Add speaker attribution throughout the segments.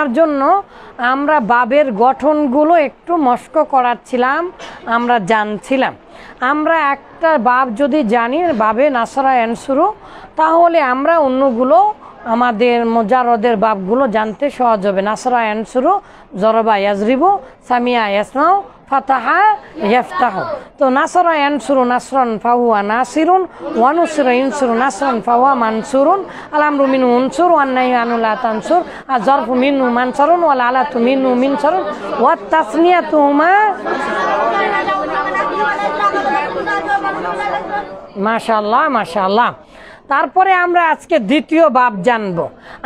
Speaker 1: জানার জন্য আমরা বাবের গঠনগুলো একটু মস্ক করাচ্ছিলাম, আমরা জানছিলাম। আমরা একটা বাব যদি জানি বাবে নাসরা ইয়ানসুরু, তাহলে আমরা অন্যগুলো আমাদের মুজাররদের বাবগুলো জানতে সহজ হবে। নাসরা ইয়ানসুরু, জরবা ইয়াজরিবু, সামিয়া ইয়াসমাউ, ফাতাহা ইয়াফতাহু। তো নাসরা ইয়ানসুরু নাসরান ফাহুয়া নাসিরুন, ওয়া নুসরা ইয়ানসুরু নাসরান ফাহুয়া মানসুরুন, আল আমরু মিনহু উনসুর, ওয়ান নাহয়ু আনহু লা তানসুর, আজ যারফু মিনহু মানসুরুন, ওয়াল আলাতু মিনহু মিনসুরুন, ওয়াত তাসনিয়াতুহুমা। মাশাআল্লাহ মাশাআল্লাহ। তারপরে আমরা আজকে দ্বিতীয় বাব জানবো।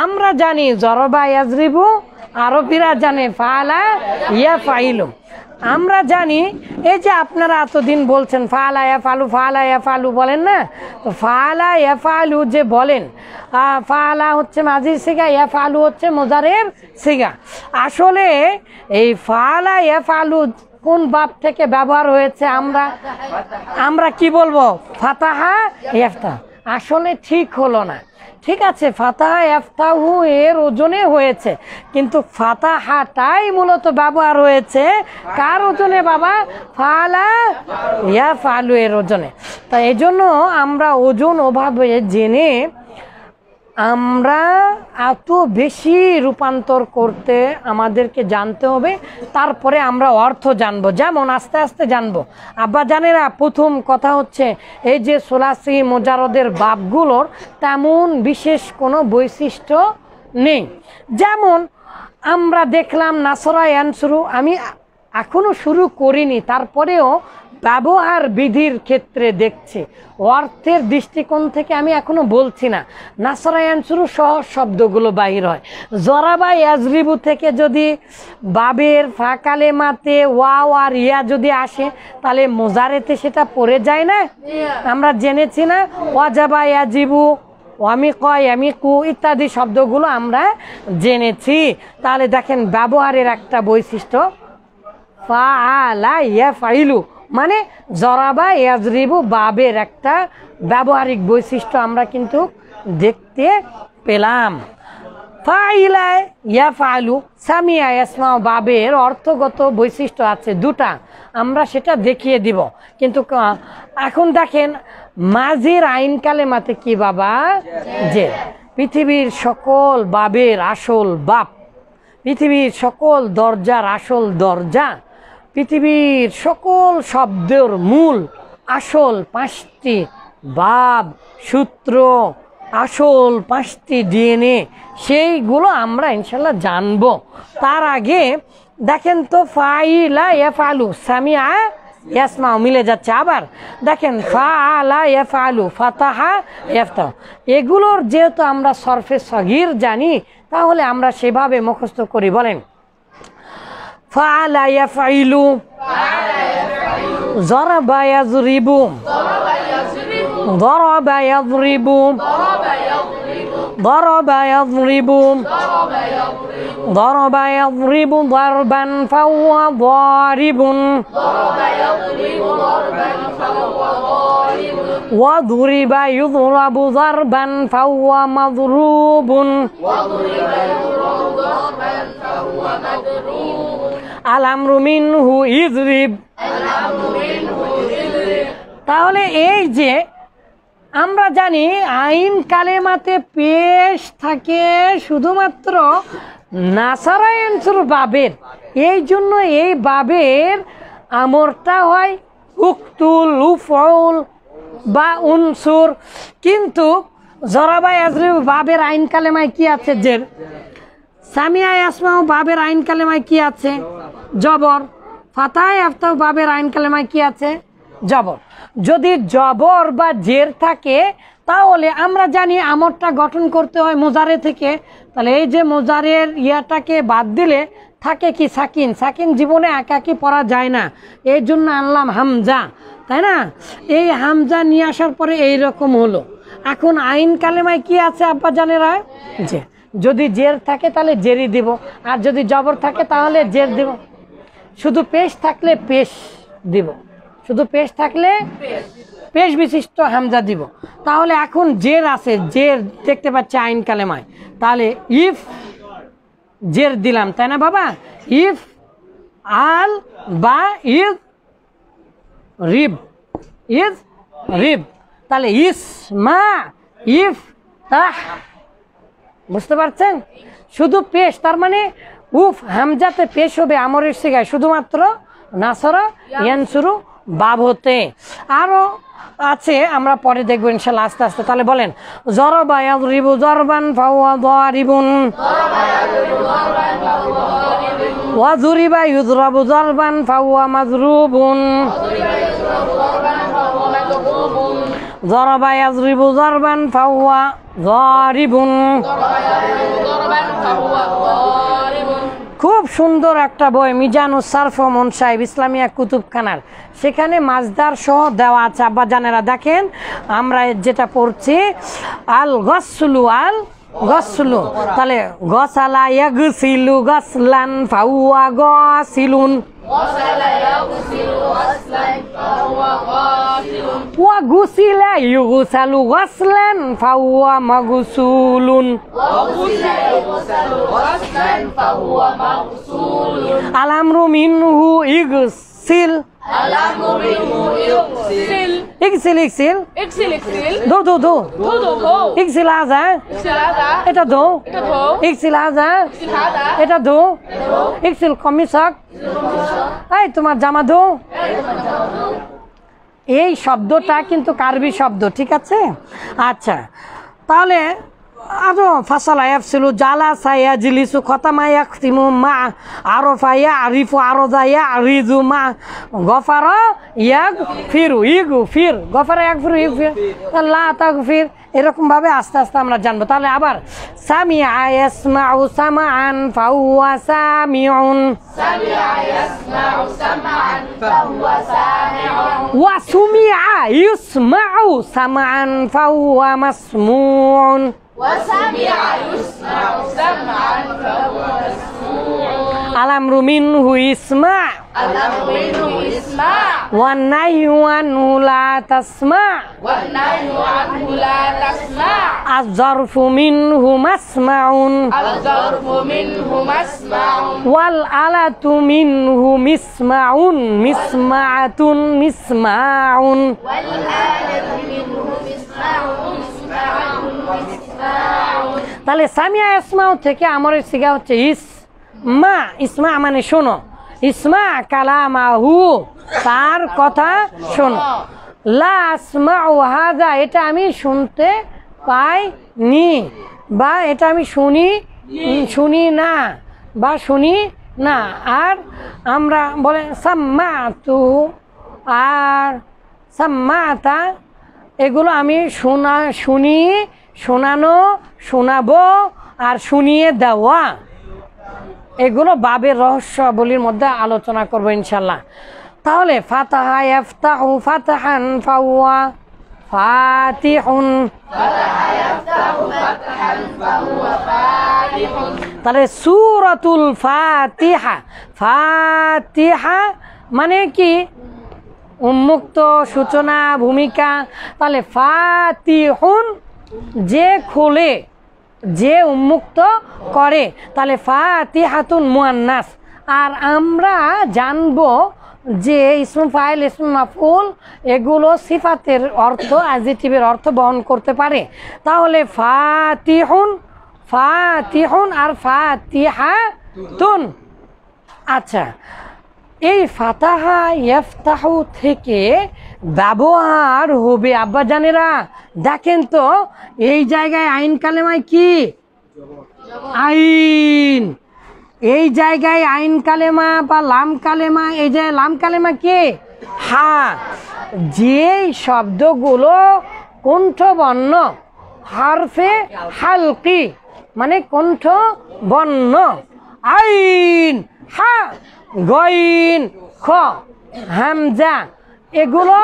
Speaker 1: আমরা জানি জরবা ইয়াজরিবু, আরবিরা জানে ফাআলা ইয়াফআইলু। আমরা জানি এই যে আপনারা এতদিন বলছেন ফাআলা ইয়াফআলু, ফাআলা ইয়াফআলু বলেন না, তো ফাআলা ইয়াফআলু যে বলেন, ফাআলা হচ্ছে মাজির সিগা, ইয়াফআলু হচ্ছে মুজারের সিগা। আসলে এই ফাআলা ইয়াফআলু কোন বাব থেকে ব্যবহার হয়েছে? আমরা কি বলবো? ফাতাহা ইয়াফতাহু। আসলে ঠিক হলো না। ঠিক আছে, ফাতাহা ইয়াফতাহু এর ওজনে হয়েছে, কিন্তু ফাতাহাটাই মূলত ব্যবহার হয়েছে কার ওজনে বাবা? ফাআলা ইয়াফআলু এর ওজনে। তাই এই জন্য আমরা ওজন ওভাবে জেনে আমরা এত বেশি রূপান্তর করতে আমাদেরকে জানতে হবে, তারপরে আমরা অর্থ জানবো। যেমন আস্তে আস্তে জানবো। আব্বা জানেরা, প্রথম কথা হচ্ছে এই যে সোলাসি মুজাররদের বাবগুলোর তেমন বিশেষ কোনো বৈশিষ্ট্য নেই। যেমন আমরা দেখলাম নাসরা ইয়ানসুরু, আমি এখনো শুরু করিনি, তারপরেও ব্যবহার বিধির ক্ষেত্রে দেখছি, অর্থের দৃষ্টিকোণ থেকে আমি এখনো বলছি না। নাসরা ইয়ানসুরু সহজ শব্দগুলো বাহির হয়। জরাবা ইয়াজরিবু থেকে যদি বাবের ফাকালেমাতে ওয়াও আর ইয়া যদি আসে, তাহলে মুজারেতে সেটা পড়ে যায় না? আমরা জেনেছি না? ওয়াজাবা ইয়াজিবু, ওয়ামিক ইয়ামিকু ইত্যাদি শব্দগুলো আমরা জেনেছি। তাহলে দেখেন ব্যবহারের একটা বৈশিষ্ট্য, ফাআলা ইয়াফআইলু মানে জরাবা ইয়াজরিবু বাবের একটা ব্যবহারিক বৈশিষ্ট্য আমরা কিন্তু দেখতে পেলাম। ফাইলা ইয়াফআলু, সামিয়া ইয়াসমাউ বাবের অর্থগত বৈশিষ্ট্য আছে দুটা, আমরা সেটা দেখিয়ে দিব। কিন্তু এখন দেখেন মাজির আইন কালেমাতে কি বাবা? যে পৃথিবীর সকল বাবের আসল বাপ, পৃথিবীর সকল দরজার আসল দরজা, পৃথিবীর সকল শব্দের মূল আসল 5টি বাব সূত্র, আসল 5টি ডিএনএ, সেইগুলো আমরা ইনশাল্লাহ জানবো। তার আগে দেখেন তো ফাইলা ইয়াফআলু, সামিয়া ইয়াসমাউ মিলে যাচ্ছে। আবার দেখেন ফাআলা ইয়াফআলু, ফাতাহা ইয়াফতাহু, এগুলোর যেহেতু আমরা সরফে সগীর জানি, তাহলে আমরা সেভাবে মুখস্থ করি। বলেন ফাআলা ইয়াফআইলু, জরাবা ইয়াজরিবু, ضربا يضرب، ضربا يضرب، ضربا يضرب ضربا فهو ضارب، وضرب يضرب ضربا فهو مضروب، الأمر منه يضرب। তাহলে এই যে আমরা জানি আইন কালেমাতে পেশ থাকে শুধুমাত্র নাসরা ইয়ানসুরু বাবের, এই জন্য এই বাবের আমরটা হয় উক্তুল, উফউল বা উনসুর। কিন্তু জরাবা ইয়াজরিবু বাবের আইন কালেমায় কি আছে? জের। সামিয়া ইয়াসমাউ বাবের আইন কালেমায় কি আছে? জবর। ফাতাহা ইয়াফতাহু বাবের আইন কালেমায় কি আছে? জবর। যদি জবর বা জের থাকে, তাহলে আমরা জানি আমরটা গঠন করতে হয় মুজারে থেকে। তাহলে এই যে মুজারের ইয়াটাকে বাদ দিলে থাকে কি? সাকিন। সাকিন জীবনে একাকি পড়া যায় না, এই জন্য আনলাম হামজা, তাই না? এই হামজা নিয়ে আসার পরে এইরকম হলো। এখন আইন কালেমায় কি আছে আব্বা জানেরা? যে যদি জের থাকে তাহলে জেরি দিব, আর যদি জবর থাকে তাহলে জের দিব। শুধু পেশ থাকলে পেশ দিব, শুধু পেশ থাকলে পেশ বিশিষ্ট হামজা দিব। তাহলে এখন জের আছে, জের দেখতে পাচ্ছি আইন কালেমায়, তাহলে ইফ জের দিলাম, তাই না বাবা? ইফ আল বা ইজ রিব, ইজ রিব। তাহলে ইসমা ইফ তাহ, বুঝতে পারছেন? শুধু পেশ, তার মানে উফ হামজাতে পেশ হবে আমরের সিগায় শুধুমাত্র নাসরা ইয়ানসুরু বাব হতে। আরো আছে, আমরা পরে দেখবো ইনশাআল্লাহ আস্তে আস্তে। তাহলে বলেন জরবা ইয়াদরিবু জরবান ফাহুয়া যারিবুন, ওয়া যুরিবা ইউযরাবু যরবান ফাহুয়া মাযরুবুন, জরবা ইয়াযরিবু যরবান ফাহুয়া যারিবুন। খুব সুন্দর একটা বই মিজানুস সারফ ও মুনসাইব ইসলামিয়া কুতুবখানার, সেখানে মাজদার সহ দেওয়া আছে। আব্বা জানেরা দেখেন, আমরা যেটা পড়ছি আল গসলু, আল গসলু, তাহলে গসালা ইয়াগসিলু গসলান ফাহুয়া গাসিলুন, ওয়া গুসিলা ইউগসালু গসলান ফাহুয়া মাগসুলুন, আল আমরু মিনহু ইগসিল, ইগসিল ইগসিল দো দো দো, ইগসিল হাজা এটা দো, ইগসিল হাজা এটা দো, ইগসিল কমিসক এই তোমার জামা দো। এই শব্দটা কিন্তু কারবি শব্দ, ঠিক আছে? আচ্ছা, তাহলে আরো ফাসালা ইয়াফসিলু জালাসা ইয়াজলিসু খতামা ইয়াখতিমু মা আরাফা ইয়ারিফু আরাজা ইয়ারিজু মা গফারা ইয়াগফিরু ইগফির, গফারা ইয়াগফিরু ইগফির, লা তাগফির, এরকম ভাবে আস্তে আস্তে আমরা জানবো। তাহলে আবার সামিআ ইয়াসমাউ সামাআন ফাহুয়া সামিউন, সামিআ ইয়াসমাউ সামাআন ফাহুয়া সামিউন, ওয়া সুমিআ ইসমাউ সামাআন ফাহুয়া মাসমুউন, وسمع يسمع سمعا فهو مسموع. الأمر منه يسمع، الأمر منه يسمع، والنهي عنه لا تسمع، والنهي عنه لا تسمع. الظرف منه مسمع، الظرف منه مسمع، والآلة منه مسمع، مسمعة مسماع، والآلة منه مسمع مسمعة مسماع. তাহলে সামিয়া ইসমাউ থেকে আমরের সিগা হচ্ছে ইসমা, ইসমা মানে শোনো, ইসমা কালামাহু তার কথা শোনো, লা আসমাউ হাযা এটা আমি শুনতে পাইনি, বা এটা আমি শুনি না, বা শুনি না। আর আমরা বলে সাম্মাতু আর সাম্মাতা, এগুলো আমি শুনি, শোনানো, শোনাবো আর শুনিয়ে দেওয়া, এগুলো বাবের রহস্যাবলীর মধ্যে আলোচনা করবো ইনশাল্লাহ। তাহলে ফাতাহা ইয়াফতাহু ফাতহান ফাহুয়া ফাতিহুন, তাহলে সূরাতুল ফাতিহা, ফাতিহা মানে কি? উন্মুক্ত, সূচনা, ভূমিকা। তাহলে ফাতিহুন যে খোলে, যে উন্মুক্ত করে, তাহলে ফাতিহাতুন মুআন্নাস। আর আমরা জানবো যে ইসমুল ফাইল, ইসমুল মাফউল এগুলো সিফাতের অর্থ, অ্যাডজেক্টিভের অর্থ বহন করতে পারে। তাহলে ফাতিহুন, ফাতিহুন আর ফাতিহাতুন। আচ্ছা, এই ফাতাহা ইয়াফতাহু থেকে ব্যবহার হবে আব্বা জানেরা, দেখেন তো এই জায়গায় আইন কালেমায় কি আইন, এই জায়গায় আইন কালেমা বা লাম কালেমা, এই যে লাম কালেমা কে হা, যে শব্দগুলো কণ্ঠ বর্ণ, হারফে হালকি মানে কণ্ঠ বর্ণ, আইন হা গইন খ হামজা, এগুলো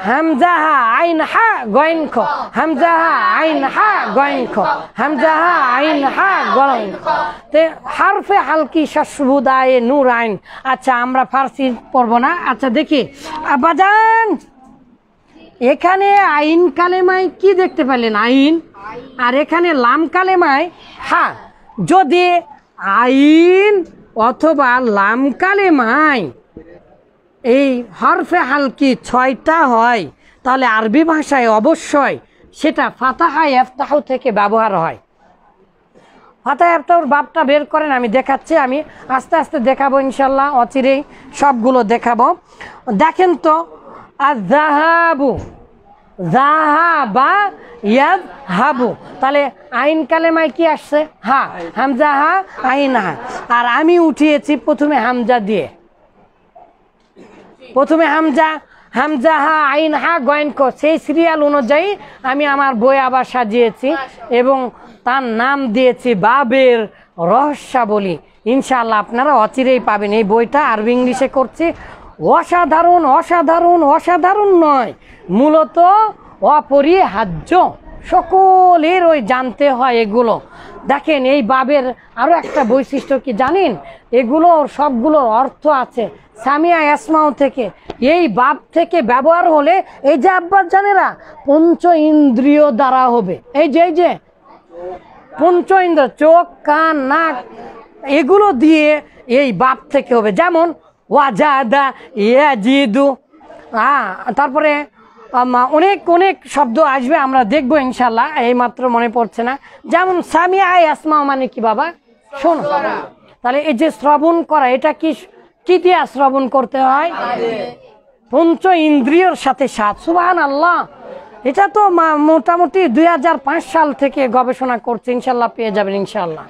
Speaker 1: হামজা হা আইন হা গইন খ, হামজা হা আইন হা গইন খ, হামজা হা আইন হা গইন খ, তে হারফে হালকি শাসবুদায়ে নূর আইন। আচ্ছা, আমরা ফার্সি পড়বো না। আচ্ছা দেখি আব্বাজান, এখানে আইন কালেমায় কি দেখতে পেলেন? আইন। আর এখানে লাম কালেমায় হা। যদি আইন অথবা লাম কালেমায় এই হরফে হালকি 6টা হয়, তাহলে আরবি ভাষায় অবশ্যই সেটা ফাতাহা ইফতাহু থেকে ব্যবহার হয়। ফাতাহা ইফতাহুর বাবটা বের করেন, আমি দেখাচ্ছি, আমি আস্তে আস্তে দেখাবো ইনশাল্লাহ, অচিরেই সবগুলো দেখাবো। দেখেন তো, আযহাবু, যাহাবা ইয়াযহাবু, তাহলে আইন কালেমায় কি আসছে? হা, হামজা হা, আইন হা। আর আমি উঠিয়েছি প্রথমে হামজা দিয়ে, প্রথমে হামজা, হামজা হা আইন হা গয়েন ক, সেই সিরিয়াল অনুযায়ী আমি আমার বই আবার সাজিয়েছি এবং তার নাম দিয়েছি বাবের রহস্যাবলী। ইনশাআল্লাহ আপনারা অচিরেই পাবেন। এই বইটা আরবি ইংলিশে করছি। অসাধারণ অসাধারণ অসাধারণ নয়, মূলত অপরিহার্য, সকলের ওই জানতে হয় এগুলো। দেখেন এই বাবের আরও একটা বৈশিষ্ট্য কি জানেন? এগুলো সবগুলোর অর্থ আছে সামিয়া ইয়াসমাউ থেকে। এই বাব থেকে ব্যবহার হলে এই যে আব্বাস জানেরা পঞ্চ ইন্দ্রিয় দ্বারা হবে, এই যে পঞ্চ ইন্দ্রিয়, চোখ কান নাক, এগুলো দিয়ে এই বাব থেকে হবে। যেমন ওয়াজাদা ইয়াজিদু, তারপরে অনেক অনেক শব্দ আসবে, আমরা দেখবো ইনশাল্লাহ, এইমাত্র মনে পড়ছে না। যেমন সামিয়া ইয়াসমাউ মানে কি বাবা? শোনো। তাহলে এই যে শ্রবণ করা, এটা কি দিয়ে শ্রবণ করতে হয়? পঞ্চ ইন্দ্রিয়র সাথে সাথ। সুবহানাল্লাহ, এটা তো মোটামুটি 2005 সাল থেকে গবেষণা করছে, ইনশাল্লাহ পেয়ে যাবেন ইনশাল্লাহ।